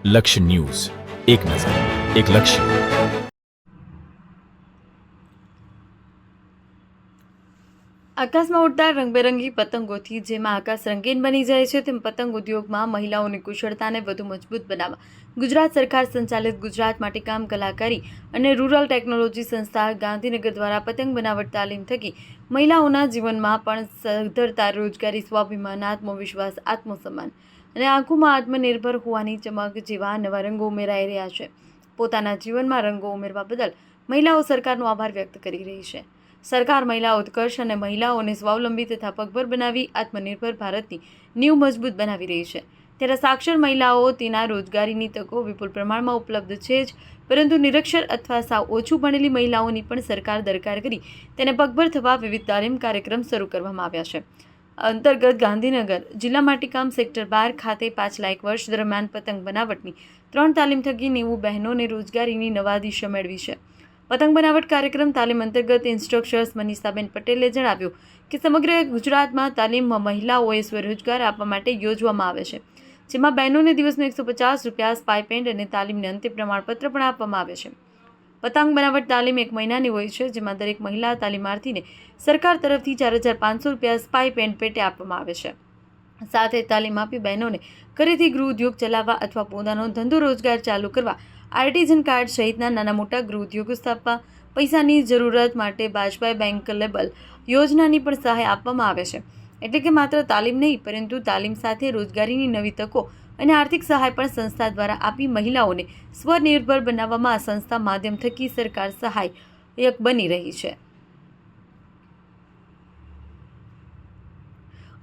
લક્ષ્ય ન્યૂઝ, એક નજર, એક લક્ષ્ય. આકાશમાં ઉડતા રંગબેરંગી પતંગોથી જેમાં આકાશ રંગીન બની જાય છે તેમ પતંગ ઉદ્યોગમાં મહિલાઓની કુશળતાને વધુ મજબૂત બનાવવા ગુજરાત સરકાર સંચાલિત ગુજરાત માટીકામ કલાકારી અને રૂરલ ટેકનોલોજી સંસ્થા ગાંધીનગર દ્વારા પતંગ બનાવટ તાલીમ થકી મહિલાઓના જીવનમાં પણ સધરતા, રોજગારી, સ્વાભિમાન, આત્મવિશ્વાસ, આત્મસન્માન અને આંખોમાં આત્મનિર્ભર હોવાની ચમક જેવા નવા રંગો ઉમેરાઈ રહ્યા છે. પોતાના જીવનમાં રંગો ઉમેરવા બદલ મહિલાઓ સરકારનો આભાર વ્યક્ત કરી રહી છે. સરકાર મહિલા ઉત્કર્ષ અને મહિલાઓને સ્વાવલંબી તથા પગભર બનાવી આત્મનિર્ભર ભારતની નીંવ મજબૂત બનાવી રહી છે. ત્યારે સાક્ષર મહિલાઓ તેના રોજગારીની તકો વિપુલ પ્રમાણમાં ઉપલબ્ધ છે જ, પરંતુ નિરક્ષર અથવા સાવ ઓછું ભણેલી મહિલાઓની પણ સરકાર દરકાર કરી તેને પગભર થવા વિવિધ તાલીમ કાર્યક્રમ શરૂ કરવામાં આવ્યા છે. અંતર્ગત ગાંધીનગર જિલ્લા માટીકામ સેક્ટર 12 ખાતે પાછલા એક વર્ષ દરમિયાન પતંગ બનાવટની 3 તાલીમ થકી 90 બહેનોને રોજગારીની નવા દિશા મેળવી છે. પતંગ બનાવટ કાર્યક્રમ તાલીમ અંતર્ગત ઇન્સ્ટ્રક્ટર્સ મનીષાબેન પટેલે જણાવ્યું કે સમગ્ર ગુજરાતમાં તાલીમ મહિલાઓએ સ્વરોજગાર આપવા માટે યોજવામાં આવે છે, જેમાં બહેનોને દિવસનો 150 રૂપિયા સ્ટાઇપેન્ડ અને તાલીમને અંતે પ્રમાણપત્ર પણ આપવામાં આવે છે. પતંગ બનાવટ તાલીમ 1 મહિનાની હોય છે, જેમાં દરેક મહિલા તાલીમાર્થીને સરકાર તરફથી 4,500 રૂપિયા સ્ટાઇપેન્ડ પેટે આપવામાં આવે છે. સાથે તાલીમ આપી બહેનોને ઘરેથી ગૃહ ઉદ્યોગ ચલાવવા અથવા પોતાનો ધંધો રોજગાર ચાલુ કરવા, આર્ટિઝન કાર્ડ સહિતના નાના મોટા ગૃહ ઉદ્યોગો સ્થાપવા, પૈસાની જરૂરત માટે બાજપાઈ બેંક લેબલ યોજનાની પણ સહાય આપવામાં આવે છે. એટલે કે માત્ર તાલીમ નહીં, પરંતુ તાલીમ સાથે રોજગારીની નવી તકો અને આર્થિક સહાય પણ સંસ્થા દ્વારા આપી મહિલાઓને સ્વનિર્ભર બનાવવામાં આ સંસ્થા માધ્યમ થકી સરકાર સહાયક બની રહી છે.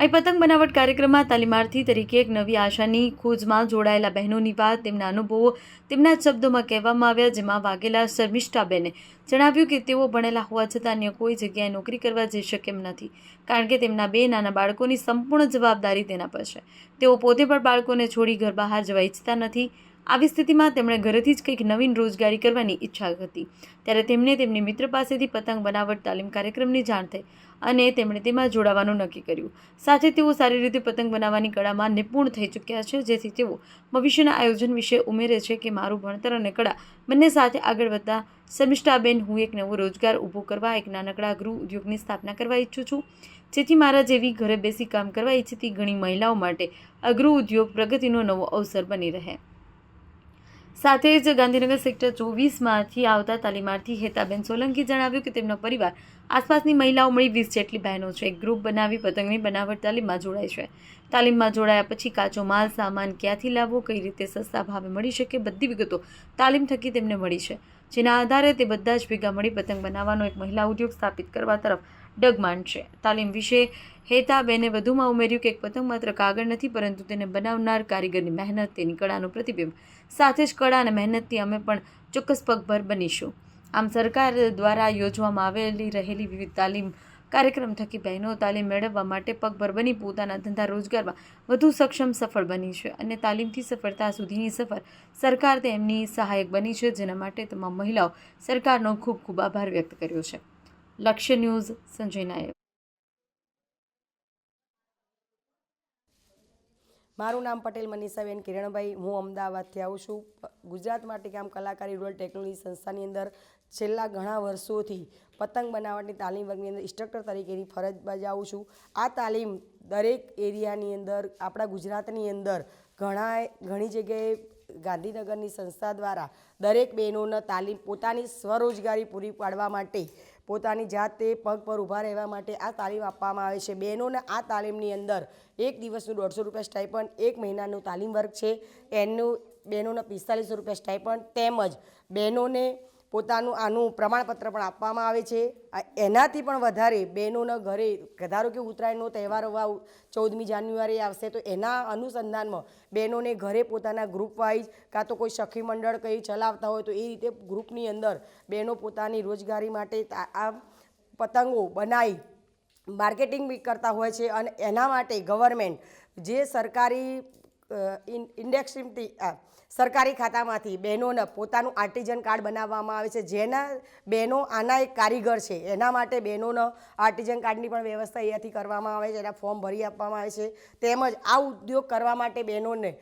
અહીં પતંગ બનાવટ કાર્યક્રમમાં તાલીમાર્થી તરીકે એક નવી આશાની ખોજમાં જોડાયેલા બહેનોની વાત, તેમના અનુભવો તેમના જ શબ્દોમાં કહેવામાં આવ્યા, જેમાં વાઘેલા શર્મિષ્ઠાબેને જણાવ્યું કે તેઓ ભણેલા હોવા છતાં અન્ય કોઈ જગ્યાએ નોકરી કરવા જઈ શકે એમ નથી, કારણ કે તેમના 2 નાના બાળકોની સંપૂર્ણ જવાબદારી તેના પર છે. તેઓ પોતે પણ બાળકોને છોડી ઘર બહાર જવા ઈચ્છતા નથી. આવી સ્થિતિમાં તેમણે ઘરેથી જ કંઈક નવીન રોજગારી કરવાની ઈચ્છા હતી. ત્યારે તેમને તેમની મિત્ર પાસેથી પતંગ બનાવટ તાલીમ કાર્યક્રમની જાણ થઈ અને તેમણે તેમાં જોડાવાનું નક્કી કર્યું. સાથે તેઓ સારી રીતે પતંગ બનાવવાની કળામાં નિપુણ થઈ ચૂક્યા છે, જેથી તેઓ ભવિષ્યના આયોજન વિશે ઉમેરે છે કે મારું ભણતર અને કળા બંને સાથે આગળ વધતા શર્મિષ્ઠાબેન, હું એક નવો રોજગાર ઊભો કરવા એક નાનકડા ગૃહ ઉદ્યોગની સ્થાપના કરવા ઈચ્છું છું, જેથી મારા જેવી ઘરે બેસી કામ કરવા ઈચ્છતી ઘણી મહિલાઓ માટે આ ગૃહ ઉદ્યોગ પ્રગતિનો નવો અવસર બની રહે. સાથે જ ગાંધીનગર સેક્ટર 24માંથી આવતા તાલીમાર્થી હેતાબેન સોલંકી જણાવ્યું કે તેમનો પરિવાર આસપાસની મહિલાઓ મળી 20 જેટલી બહેનો છે. એક ગ્રુપ બનાવી પતંગની બનાવટ તાલીમમાં જોડાય છે. તાલીમમાં જોડાયા પછી કાચો માલ સામાન ક્યાંથી લાવવો, કઈ રીતે સસ્તા ભાવે મળી શકે, બધી વિગતો તાલીમ થકી તેમને મળી છે, જેના આધારે તે બધા જ ભેગા મળી પતંગ બનાવવાનો એક મહિલા ઉદ્યોગ સ્થાપિત કરવા તરફ ડગ માંડશે. તાલીમ વિશે હેતાબેને વધુમાં ઉમેર્યું કે એક પતંગ માત્ર કાગળ નથી, પરંતુ તેને બનાવનાર કારીગરની મહેનત, તેની કળાનું પ્રતિબિંબ. સાથે જ કળા અને મહેનતથી અમે પણ ચોક્કસ પગભર બનીશું. આમ સરકાર દ્વારા યોજવામાં આવેલી રહેલી વિવિધ તાલીમ કાર્યક્રમ થકી બહેનો તાલીમ મેળવવા માટે પગભર બની પોતાના ધંધા રોજગારમાં વધુ સક્ષમ, સફળ બની છે અને તાલીમથી સફળતા સુધીની સફર સરકાર તેમની સહાયક બની છે, જેના માટે તમામ મહિલાઓ સરકારનો ખૂબ ખૂબ આભાર વ્યક્ત કર્યો છે. લક્ષ્ય ન્યૂઝ, સંજય નાયક. મારું નામ પટેલ મનીષાબેન કિરણભાઈ. હું અમદાવાદથી આવું છું. ગુજરાત માટીકામ કલાકારી રૂરલ ટેકનોલોજી સંસ્થાની અંદર છેલ્લા ઘણા વર્ષોથી પતંગ બનાવટની તાલીમ વર્ગની અંદર ઇન્સ્ટ્રક્ટર તરીકેની ફરજ બજાવું છું. આ તાલીમ દરેક એરિયાની અંદર, આપણા ગુજરાતની અંદર ઘણી જગ્યાએ ગાંધીનગરની સંસ્થા દ્વારા દરેક બહેનોને તાલીમ, પોતાની સ્વરોજગારી પૂરી પાડવા માટે, પોતાની જાતે પગ પર ઊભા રહેવા માટે આ તાલીમ આપવામાં આવે છે. બહેનોને આ તાલીમની અંદર એક દિવસનું 150 રૂપિયા સ્ટાઇપન્ડ, 1 મહિનાનું તાલીમ વર્ગ છે, એનું બહેનોને 4500 રૂપિયા સ્ટાઇપન્ડ, તેમજ બહેનોને પોતાનું આનું પ્રમાણપત્ર પણ આપવામાં આવે છે. એનાથી પણ વધારે બહેનોના ઘરે, ધારો કે ઉત્તરાયણનો તહેવાર 14મી જાન્યુઆરી આવશે, તો એના અનુસંધાનમાં બહેનોને ઘરે પોતાના ગ્રુપ વાઇઝ કાં તો કોઈ સખી મંડળ કંઈ ચલાવતા હોય તો એ રીતે ગ્રુપની અંદર બહેનો પોતાની રોજગારી માટે આ પતંગો બનાવી માર્કેટિંગ બી કરતા હોય છે. અને એના માટે ગવર્મેન્ટ જે સરકારી ઇન્ડેક્સથી સરકારી ખાતામાંથી બહેનોને પોતાનું આર્ટિઝન કાર્ડ બનાવવામાં આવે છે. જેના બહેનો આના એક કારીગર છે એના માટે બહેનોને આર્ટિઝન કાર્ડની પણ વ્યવસ્થા અહીંયાથી કરવામાં આવે છે. એના ફોર્મ ભરી આપવામાં આવે છે. તેમજ આ ઉદ્યોગ કરવા માટે બહેનોને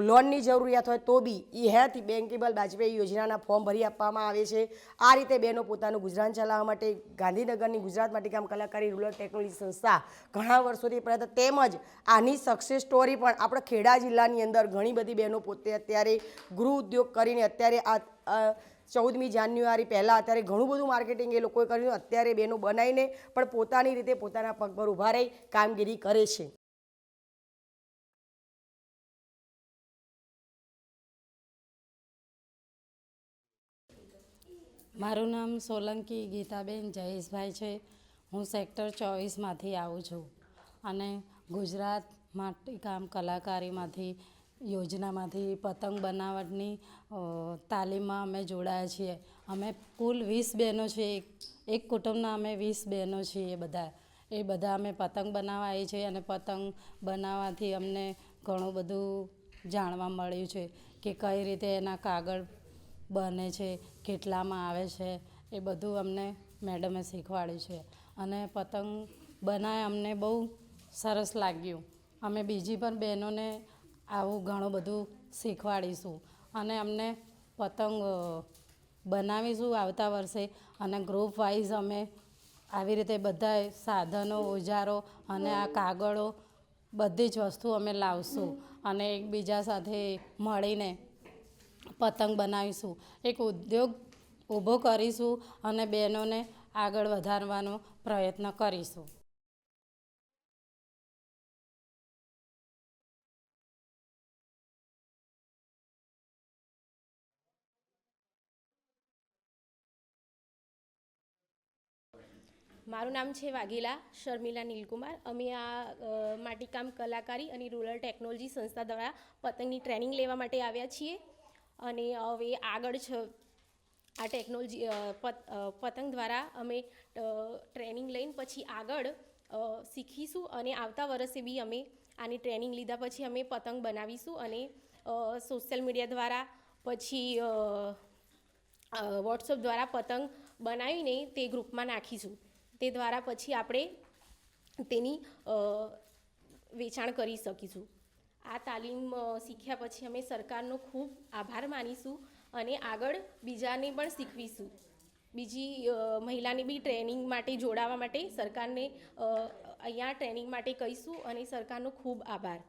લોનની જરૂરિયાત હોય તો બી અહીંયાથી બેન્કેબલ વાજપેયી યોજનાના ફોર્મ ભરી આપવામાં આવે છે. આ રીતે બહેનો પોતાનું ગુજરાન ચલાવવા માટે ગાંધીનગરની ગુજરાત માટીકામ કલાકારી રૂરલ ટેકનોલોજી સંસ્થા ઘણા વર્ષોથી પ્રયત્ન, તેમજ આની સક્સેસ સ્ટોરી પણ આપણા ખેડા જિલ્લાની અંદર ઘણી બધી બહેનો પોતે અત્યારે ગૃહ ઉદ્યોગ કરીને અત્યારે આ 14મી જાન્યુઆરી પહેલાં અત્યારે ઘણું બધું માર્કેટિંગ એ લોકોએ કર્યું. અત્યારે બહેનો બનાવીને પણ પોતાની રીતે પોતાના પગ પર ઊભા રહી કામગીરી કરે છે. મારું નામ સોલંકી ગીતાબેન જયેશભાઈ છે. હું સેક્ટર 24માંથી આવું છું અને ગુજરાત માટીકામ કલાકારીમાંથી યોજનામાંથી પતંગ બનાવટની તાલીમમાં અમે જોડાયા છીએ. અમે કુલ 20 બહેનો છીએ. એક કુટુંબના અમે 20 બહેનો છીએ. એ બધા અમે પતંગ બનાવવા આવીએ છીએ અને પતંગ બનાવવાથી અમને ઘણું બધું જાણવા મળ્યું છે કે કઈ રીતે એના કાગળ બને છે, કેટલામાં આવે છે, એ બધું અમને મેડમે શીખવાડ્યું છે અને પતંગ બનાવે અમને બહુ સરસ લાગ્યું. અમે બીજી પણ બહેનોને આવું ઘણું બધું શીખવાડીશું અને અમને પતંગ બનાવીશું આવતા વર્ષે અને ગ્રુપ વાઇઝ અમે આવી રીતે બધા સાધનો, ઓજારો અને આ કાગળો બધી જ વસ્તુ અમે લાવશું અને એકબીજા સાથે મળીને પતંગ બનાવીશું. એક ઉદ્યોગ ઊભો કરીશું અને બહેનોને આગળ વધારવાનો પ્રયત્ન કરીશું. મારું નામ છે વાઘેલા શર્મિલા નીલકુમાર. અમે આ માટીકામ કલાકારી અને રૂરલ ટેકનોલોજી સંસ્થા દ્વારા પતંગની ટ્રેનિંગ લેવા માટે આવ્યા છીએ અને હવે આગળ આ ટેકનોલોજી પતંગ દ્વારા અમે ટ્રેનિંગ લઈને પછી આગળ શીખીશું અને આવતા વર્ષે બી અમે આની ટ્રેનિંગ લીધા પછી અમે પતંગ બનાવીશું અને સોશિયલ મીડિયા દ્વારા પછી વોટ્સઅપ દ્વારા પતંગ બનાવીને તે ગ્રુપમાં નાખીશું. તે દ્વારા પછી આપણે તેની વેચાણ કરી શકીશું. આ તાલીમ શીખ્યા પછી અમે સરકારનો ખૂબ આભાર માનીશું અને આગળ બીજાને પણ શીખવીશું. બીજી મહિલાને બી ટ્રેનિંગ માટે જોડાવા માટે સરકારને અહીંયા ટ્રેનિંગ માટે કહીશું અને સરકારનો ખૂબ આભાર.